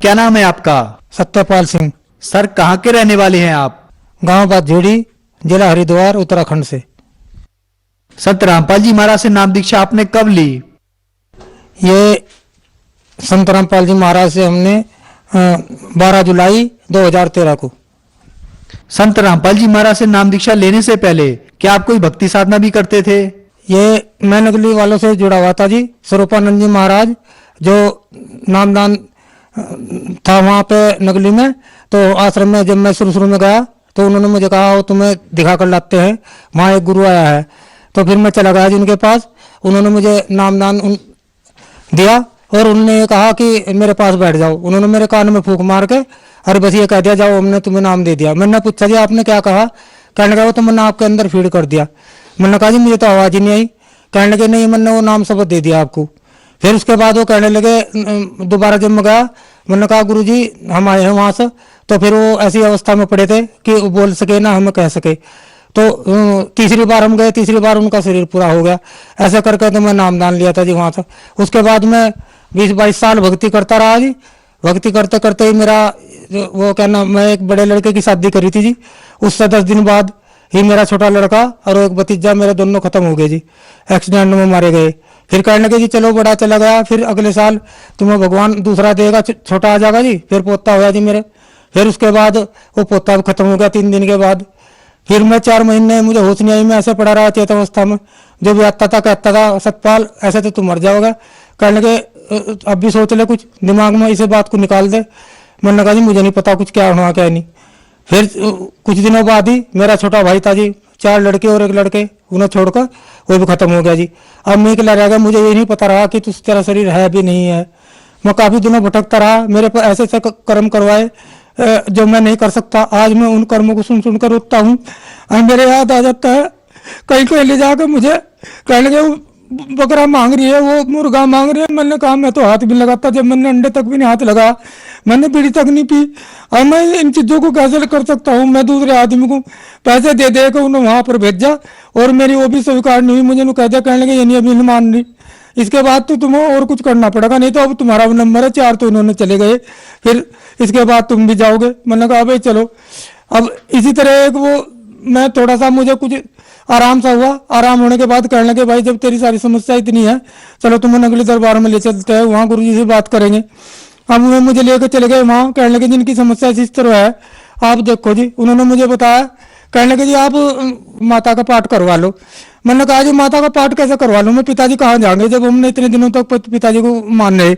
क्या नाम है आपका? सत्यपाल सिंह। सर कहाँ के रहने वाले हैं आप? गांव बाझेड़ी, जिला हरिद्वार, उत्तराखंड से। संत रामपाल जी महाराज से नाम दीक्षा आपने कब ली? ये संत रामपाल जी महाराज से हमने 12 जुलाई 2013 को। संत रामपाल जी महाराज से नाम दीक्षा लेने से पहले क्या आप कोई भक्ति साधना भी करते थे? ये मैं नगली वालों से जुड़ा हुआ था जी। स्वरूपानंद जी महाराज जो नामदान था वहाँ पे नगली में, तो आश्रम में जब मैं शुरू में गया तो उन्होंने मुझे कहा वो तुम्हें दिखा कर लाते हैं, वहाँ एक गुरु आया है। तो फिर मैं चला गया जी उनके पास। उन्होंने मुझे नामदान दिया और उन्होंने कहा कि मेरे पास बैठ जाओ। उन्होंने मेरे कान में फूंक मार के अरे बस ये कह दिया जाओ हमने तुम्हें नाम दे दिया। मैंने पूछा जी आपने क्या कहा? कहने लगा वो तो मैंने आपके अंदर फीड कर दिया। मैंने कहा जी मुझे तो आवाज़ ही नहीं आई। कहने लगे नहीं मैंने वो नाम शब्द दे दिया आपको। फिर उसके बाद वो कहने लगे दोबारा जब मैं गया, मैंने कहा गुरु जी हम आए हैं वहाँ से। तो फिर वो ऐसी अवस्था में पड़े थे कि वो बोल सके ना हमें कह सके। तो तीसरी बार हम गए, तीसरी बार उनका शरीर पूरा हो गया। ऐसा करके तो मैं नामदान लिया था जी वहाँ से। उसके बाद मैं 20-22 साल भक्ति करता रहा जी। भक्ति करते करते ही मेरा वो क्या नाम, मैं एक बड़े लड़के की शादी करी थी जी। उससे 10 दिन बाद ही मेरा छोटा लड़का और एक भतीजा मेरे दोनों खत्म हो गए जी, एक्सीडेंट में मारे गए। फिर कहने लगे जी चलो बड़ा चला गया, फिर अगले साल तुम्हें भगवान दूसरा देगा, छोटा आ जाएगा जी। फिर पोता होया जी मेरे। फिर उसके बाद वो पोता भी खत्म हो गया 3 दिन के बाद। फिर मैं 4 महीने मुझे होश नहीं आई, मैं ऐसे पड़ा रहा चेत अवस्था में। जो भी आता था कहता था सतपाल ऐसे तो तुम मर जाओगे। कहने लगे अब भी सोच ले कुछ दिमाग में, इसे बात को निकाल दे। मैंने कहा जी मुझे नहीं पता कुछ क्या होना क्या नहीं। फिर कुछ दिनों बाद ही मेरा छोटा भाई था जी, 4 लड़के और 1 लड़के, उन्हें छोड़कर वो भी खत्म हो गया जी। अब मैं अकेला रह गया, मुझे ये नहीं पता रहा कि तुझ तेरा शरीर है भी नहीं है। मैं काफ़ी दिनों भटकता रहा। मेरे पर ऐसे ऐसे कर्म करवाए जो मैं नहीं कर सकता। आज मैं उन कर्मों को सुन सुनकर रोता हूँ। मेरे याद आ जाता है कहीं कहीं ले जाकर मुझे कहने लगे बकरा मांग रही है, वो मुर्गा मांग रही है। मैंने कहा मैं तो हाथ भी लगाता, जब मैंने अंडे तक भी नहीं हाथ लगाया, मैंने बीड़ी तक नहीं पी। और मैं इन चीज़ों को कैसे कर सकता हूँ? मैं दूसरे आदमी को पैसे दे दे कर उन्हें वहाँ पर भेजा और मेरी वो भी स्वीकार नहीं हुई। मुझे कह दिया, कहने लगे ये नहीं अभी नहीं मान रही, इसके बाद तो तुम्हें और कुछ करना पड़ेगा, नहीं तो अब तुम्हारा नंबर है 4। तो इन्होंने चले गए, फिर इसके बाद तुम भी जाओगे। मैंने कहा भाई चलो। अब इसी तरह एक वो मैं थोड़ा सा मुझे कुछ आराम सा हुआ। आराम होने के बाद कहने लगे भाई जब तेरी सारी समस्या इतनी है चलो तुम्हें अगले दरबार में ले चलते हैं, वहाँ गुरु जी से बात करेंगे। अब वो मुझे लेकर चले गए वहाँ। कहने लगे जिनकी समस्या इस तरह है आप देखो जी। उन्होंने मुझे बताया, कहने लगे जी आप माता का पाठ करवा लो। मैंने कहा जी माता का पाठ कैसे करवा लूँ मैं? पिताजी कहाँ जाएंगे जब हमने इतने दिनों तक पिताजी को मान रहे,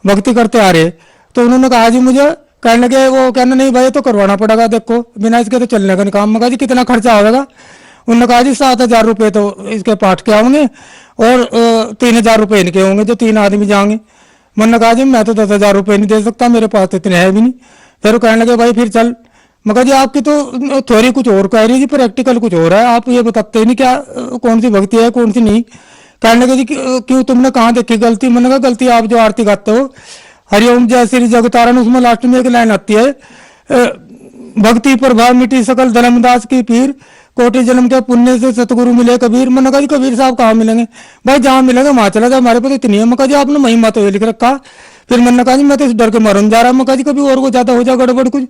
भक्ति करते आ रहे। तो उन्होंने कहा जी मुझे, कहने लगे वो कहना नहीं भाई तो करवाना पड़ेगा, देखो बिना इसके तो चलने का नहीं काम। मैं कहा जी कितना खर्चा होगा? उन्होंने कहा जी 7,000 रुपये तो इसके पाठ के होंगे और 3,000 रुपये इनके होंगे जो 3 आदमी जाएंगे। मैंने कहा जी मैं तो 10,000 रुपये नहीं दे सकता, मेरे पास तो इतने है भी नहीं। फिर वो कहने लगे भाई फिर चल। मैं कहा जी आपकी तो थ्योरी कुछ और कह रही है, प्रैक्टिकल कुछ और है, आप ये बताते नहीं क्या कौन सी भक्ति है कौन सी नहीं। कहने लगे जी क्यों तुमने कहाँ देखी गलती? मैंने कहा गलती आप जो आरती गाते हो हरिओम जय श्री जगतारण, उसमें लास्ट में एक लाइन आती है भक्ति प्रभाव मिटी सकल धर्मदास की पीर, कोटि जन्म के पुण्य से सतगुरु मिले कबीर। मैंने कहा जी कबीर साहब कहाँ मिलेंगे? भाई जहाँ मिलेंगे वहाँ चला जाए, हमारे पास इतनी है। मैं कहा जी आपने महिमा तो ये लिख रखा। फिर मैंने कहा जी मैं तो इस डर के मरने जा रहा हूँ। मैं कहा जी कभी और को ज्यादा हो जाए गड़बड़ कुछ।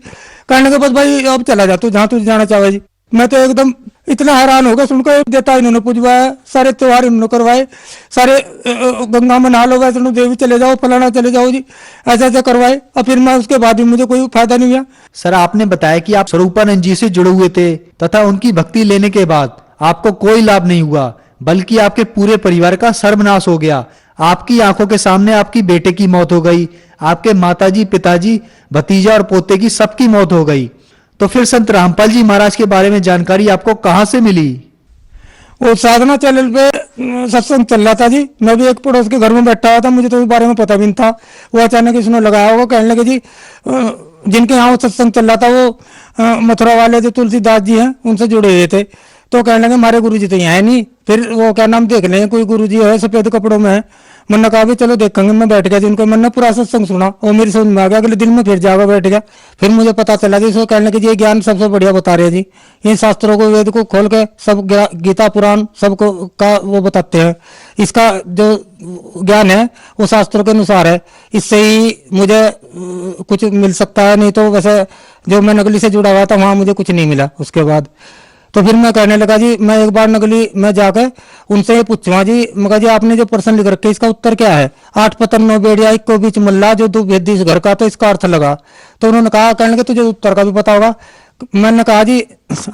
कहने के बस भाई अब चला जा तू जहाँ तुझे जाना चाहे जी। मैं तो एकदम इतना हैरान हो गया सुनकर। एक देता इन्होंने पूजवाया, सारे त्योहार इन्होंने करवाए, सारे गंगा में नहा लो, वैष्णो देवी चले जाओ, फलाना चले जाओ जी, ऐसे ऐसे करवाए। और फिर मैं उसके बाद भी मुझे कोई फायदा नहीं हुआ। सर आपने बताया कि आप स्वरूपानंद जी से जुड़े हुए थे तथा उनकी भक्ति लेने के बाद आपको कोई लाभ नहीं हुआ, बल्कि आपके पूरे परिवार का सर्वनाश हो गया। आपकी आंखों के सामने आपकी बेटे की मौत हो गई, आपके माताजी, पिताजी, भतीजा और पोते की सबकी मौत हो गई। तो फिर संत रामपाल जी महाराज के बारे में जानकारी आपको कहाँ से मिली? वो साधना चैनल पे सत्संग चल रहा था जी। मैं भी एक पड़ोस के घर में बैठा हुआ था, मुझे तो इस बारे में पता भी नहीं था। वो अचानक इसने लगाया होगा। कहने लगे जी जिनके यहाँ वो सत्संग चल रहा था वो मथुरा वाले जो तुलसीदास जी हैं उनसे जुड़े हुए थे। तो कहने लगे हमारे गुरुजी तो यहाँ है नहीं, फिर वो क्या नाम देख लें कोई गुरुजी है सफेद कपड़ों में है। मैंने कहा भी चलो देखेंगे। मैं बैठ गया जिनको मैंने पूरा सत्संग सुना और मेरी समझ में आ गया। अगले दिन में फिर जाकर बैठ गया। फिर मुझे पता चला जी इसको कहने लगे जी ये ज्ञान सबसे बढ़िया बता रहे हैं जी, इन शास्त्रों को वेद को खोल के सब गीता पुराण सबको का वो बताते हैं। इसका जो ज्ञान है वो शास्त्रों के अनुसार है, इससे ही मुझे कुछ मिल सकता है, नहीं तो वैसे जो मैं नकली से जुड़ा हुआ था वहां मुझे कुछ नहीं मिला। उसके बाद तो फिर मैं कहने लगा जी मैं एक बार नकली में जाकर उनसे ये पूछूंगा जी, मगर जी आपने जो प्रश्न लिख रखे इसका उत्तर क्या है? 8 पतन 9 बेड़िया एक को बीच मल्ला जो 2 भेदी इस घर का, तो इसका अर्थ लगा। तो उन्होंने कहा कहने लगे तुझे उत्तर का भी पता होगा। मैंने कहा जी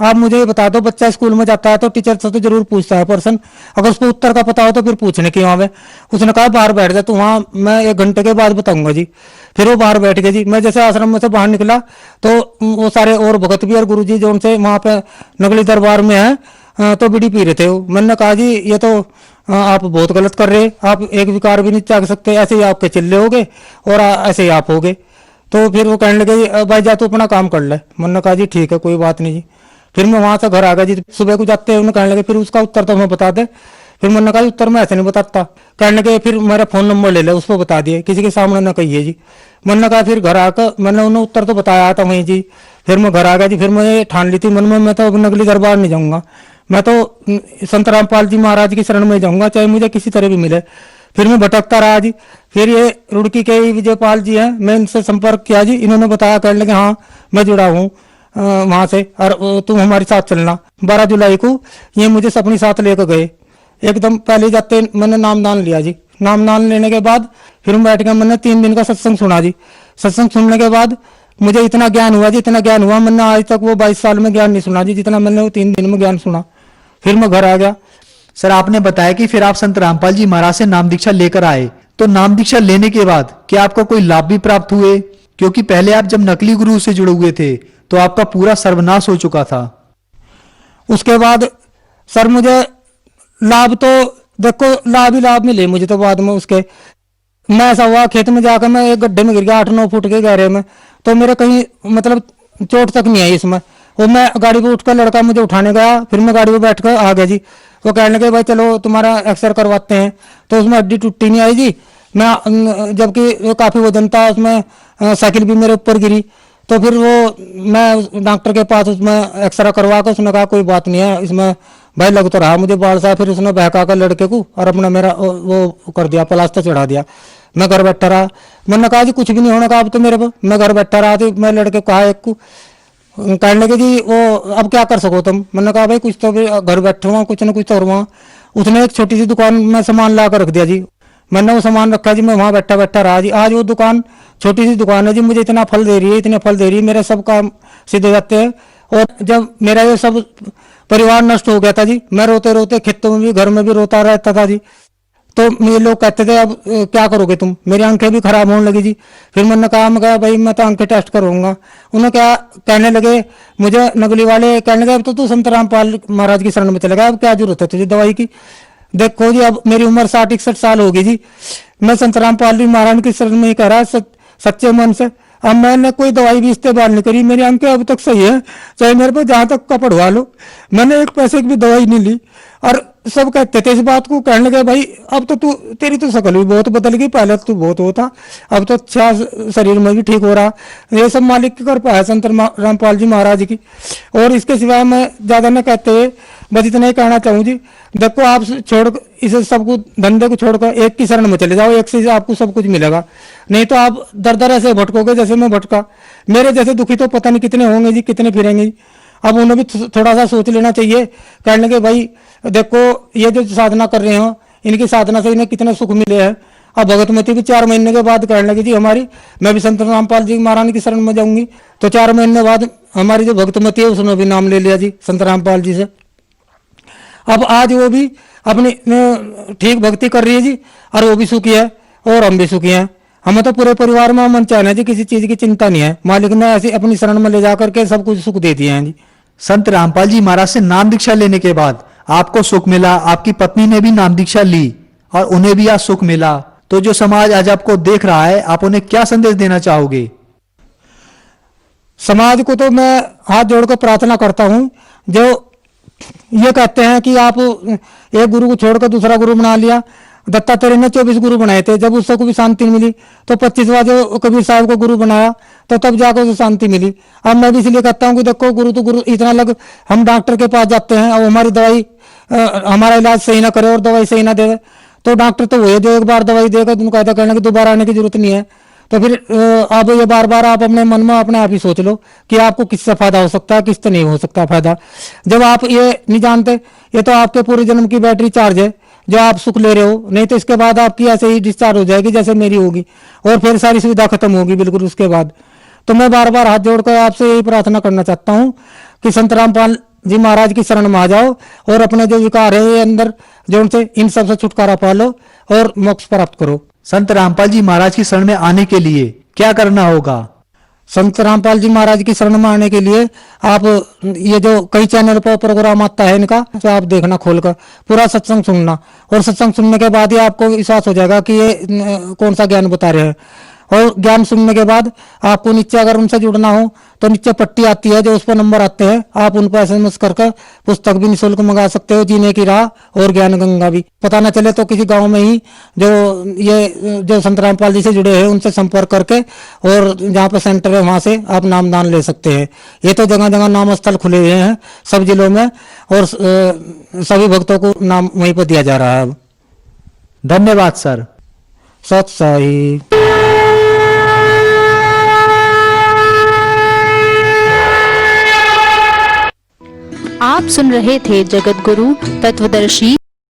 आप मुझे ये बता दो, बच्चा स्कूल में जाता है तो टीचर से तो जरूर पूछता है प्रश्न, अगर उसको उत्तर का पता हो तो फिर पूछने की वहां में। उसने कहा बाहर बैठ जा, तो वहां मैं 1 घंटे के बाद बताऊंगा जी। फिर वो बाहर बैठ गए जी। मैं जैसे आश्रम में से बाहर निकला तो वो सारे और भगत भी और गुरु जी जो उनसे वहां पे नकली दरबार में है तो बीड़ी पी रहे थे। मैंने कहा जी ये तो आप बहुत गलत कर रहे, आप एक विकार भी नहीं त्याग सकते, ऐसे ही आपके चिल्ले हो गए और ऐसे ही आप हो गए। तो फिर वो कहने लगे भाई जा तू अपना काम कर ले। मैंने कहा जी ठीक है कोई बात नहीं जी। फिर मैं वहां से घर आ गया जी। सुबह को जाते हैं उन्हें कहने लगे फिर उसका उत्तर तो हमें बता दे। फिर मैंने कहा उत्तर मैं ऐसे नहीं बताता। कहने लगे फिर मेरा फोन नंबर ले ले, उस पर बता दिए, किसी के सामने ना कहिए जी। मैंने कहा फिर घर आकर मैंने उन्हें उत्तर तो बताया था वहीं जी। फिर मैं घर आ गया जी। फिर मैं ठान ली थी मन में मैं तो अब नकली दरबार नहीं जाऊंगा, मैं तो संत रामपाल जी महाराज की शरण में जाऊंगा चाहे मुझे किसी तरह भी मिले। फिर मैं भटकता रहा जी। फिर ये रुड़की के विजयपाल जी हैं, मैं इनसे संपर्क किया जी। इन्होंने बताया कहने लगे हाँ मैं जुड़ा हूँ वहां से और तुम हमारे साथ चलना। 12 जुलाई को ये मुझे अपनी साथ लेकर गए। एकदम पहले जाते मैंने नामदान लिया जी। नामदान लेने के बाद फिर मैं बैठ गया। मैंने 3 दिन का सत्संग सुना जी। सत्संग सुनने के बाद मुझे इतना ज्ञान हुआ जी, इतना ज्ञान हुआ मैंने आज तक वो 22 साल में ज्ञान नहीं सुना जी जितना मैंने वो 3 दिन में ज्ञान सुना। फिर मैं घर आ गया। सर आपने बताया कि फिर आप संत रामपाल जी महाराज से नाम दीक्षा लेकर आए, तो नाम दीक्षा लेने के बाद क्या आपको कोई लाभ भी प्राप्त हुए? क्योंकि पहले आप जब नकली गुरु से जुड़े हुए थे तो आपका पूरा सर्वनाश हो चुका था। उसके बाद सर मुझे लाभ तो देखो लाभ ही लाभ मिले मुझे तो बाद में। उसके मैं ऐसा हुआ खेत में जाकर मैं एक गड्ढे में गिर गया 8-9 फुट के गहरे में, तो मेरे कहीं मतलब चोट तक नहीं आई इसमें। वो मैं गाड़ी पे उठकर लड़का मुझे उठाने गया, फिर मैं गाड़ी पे बैठकर आ गया जी। वो कहने लगे भाई चलो तुम्हारा एक्सरे करवाते हैं, तो उसमें हड्डी टूटी नहीं आई जी। मैं जबकि काफी वजन था उसमें, साइकिल भी मेरे ऊपर गिरी। तो फिर वो मैं डॉक्टर के पास उसमें एक्सरा करवा कर उसने कहा कोई बात नहीं है इसमें भाई लग तो रहा मुझे बाल सा। फिर उसने बहका कर लड़के को और अपना मेरा वो कर दिया, प्लास्टर चढ़ा दिया। मैं घर बैठा रहा। मैंने कहा जी कुछ भी नहीं होने का अब तो मेरे को। मैं घर बैठा रहा तो मैं लड़के को कहा एक को, कहने लगे जी वो अब क्या कर सको तुम। मैंने कहा भाई कुछ तो घर बैठे हुआ कुछ ना कुछ तो हुआ। उसने एक छोटी सी दुकान में सामान ला कर रख दिया जी। मैंने वो सामान रखा जी, मैं वहां बैठा बैठा रहा जी। आज वो दुकान छोटी सी दुकान है जी, मुझे इतना फल दे रही है, इतने फल दे रही है, मेरे सब काम सीधे जाते हैं। और जब मेरा ये सब परिवार नष्ट हो गया था जी, मैं रोते रोते खेतों में भी घर में भी रोता रहता था जी। तो ये लोग कहते थे अब क्या करोगे तुम, मेरी आंखें भी खराब होने लगी जी। फिर मैंने कहा भाई मैं तो आंखें टेस्ट करूंगा। उन्हें क्या कहने लगे मुझे नकली वाले, कहने लगे अब तो तू संत रामपाल महाराज की शरण में चले गया, अब क्या जरूरत है तुझे दवाई की। देखो जी अब मेरी उम्र 60-61 साल होगी जी, मैं संत रामपाल जी महाराज की शरण में ही कह रहा सच्चे मन से। अब मैंने कोई दवाई भी इस्तेमाल नहीं करी, मेरी आंखें अब तक सही है, चाहे मेरे पे जहां तक का पढ़वा लो। मैंने 1 पैसे की भी दवाई नहीं ली। और सब कहते थे इस बात को, कहने लगे भाई अब तो तू तेरी तो शकल भी बहुत बदल गई, पहले तो तू बहुत होता, अब तो अच्छा शरीर में भी ठीक हो रहा। ये सब मालिक की कृपा है संत रामपाल जी महाराज की। और इसके सिवाय मैं ज्यादा न कहते हुए बस इतना ही कहना चाहूँ जी, देखो आप छोड़ इसे सबको धंधे को छोड़कर एक की शरण में चले जाओ, एक से आपको सब कुछ मिलेगा। नहीं तो आप दर दर ऐसे भटकोगे जैसे मैं भटका। मेरे जैसे दुखी तो पता नहीं कितने होंगे जी, कितने फिरेंगे। अब उन्हें भी थोड़ा सा सोच लेना चाहिए। कहने लगे भाई देखो ये जो साधना कर रहे हो इनकी साधना से इन्हें कितने सुख मिले हैं। अब भगतमती भी 4 महीने के बाद कहने लगी जी हमारी, मैं भी संत रामपाल जी महाराज की शरण में जाऊंगी। तो 4 महीने बाद हमारी जो भगतमती है उसने भी नाम ले लिया जी संत रामपाल जी से। अब आज वो भी अपनी ठीक भक्ति कर रही है जी, और वो भी सुखी है और हम भी सुखी हैं। हमें तो पूरे परिवार में मन चाहना है जी, किसी चीज की चिंता नहीं है। मालिक ने ऐसी अपनी शरण में ले जाकर के सब कुछ सुख दे दिया है जी। संत रामपाल जी महाराज से नाम दीक्षा लेने के बाद आपको सुख मिला, आपकी पत्नी ने भी नाम दीक्षा ली और उन्हें भी आज सुख मिला। तो जो समाज आज आपको देख रहा है, आप उन्हें क्या संदेश देना चाहोगे? समाज को तो मैं हाथ जोड़कर प्रार्थना करता हूं, जो ये कहते हैं कि आप एक गुरु को छोड़कर दूसरा गुरु बना लिया। दत्तात्रेय ने 24 गुरु बनाए थे, जब उससे को भी शांति मिली तो 25वां जो कबीर साहब को गुरु बनाया तो तब जाकर उसे शांति मिली। अब मैं भी इसलिए कहता हूँ कि देखो गुरु तो गुरु इतना लग, हम डॉक्टर के पास जाते हैं और हमारी दवाई हमारा इलाज सही ना करे और दवाई सही ना दे तो डॉक्टर तो वही जो एक बार दवाई देगा तुम कहता करने की दोबारा आने की जरूरत नहीं है। तो फिर अब ये बार बार आप अपने मन में अपने आप ही सोच लो कि आपको किससे फायदा हो सकता है, किससे नहीं हो सकता फायदा। जब आप ये नहीं जानते, ये तो आपके पूरे जन्म की बैटरी चार्ज है जो आप सुख ले रहे हो, नहीं तो इसके बाद आपकी ऐसे ही डिस्चार्ज हो जाएगी जैसे मेरी होगी और फिर सारी सुविधा खत्म होगी बिल्कुल उसके बाद। तो मैं बार बार हाथ जोड़कर आपसे यही प्रार्थना करना चाहता हूँ कि संत रामपाल जी महाराज की शरण में आ जाओ और अपने जो विकार है ये अंदर जो उनसे इन सब से छुटकारा पा लो और मोक्ष प्राप्त करो। संत रामपाल जी महाराज की शरण में आने के लिए क्या करना होगा? संत रामपाल जी महाराज की शरण में आने के लिए आप ये जो कई चैनल पर प्रोग्राम आता है इनका, तो आप देखना खोलकर पूरा सत्संग सुनना और सत्संग सुनने के बाद ही आपको विश्वास हो जाएगा कि ये कौन सा ज्ञान बता रहे हैं। और ज्ञान सुनने के बाद आपको नीचे अगर उनसे जुड़ना हो तो नीचे पट्टी आती है जो उस पर नंबर आते हैं, आप उन पर SMS करके पुस्तक भी निःशुल्क मंगा सकते हो, जीने की राह और ज्ञान गंगा भी। पता न चले तो किसी गांव में ही जो संत रामपाल जी से जुड़े हैं उनसे संपर्क करके और जहाँ पर सेंटर है वहां से आप नामदान ले सकते हैं। ये तो जगह जगह नाम स्थल खुले हुए हैं सब जिलों में और सभी भक्तों को नाम वहीं पर दिया जा रहा है। धन्यवाद सर। सत साई। आप सुन रहे थे जगत गुरु तत्वदर्शी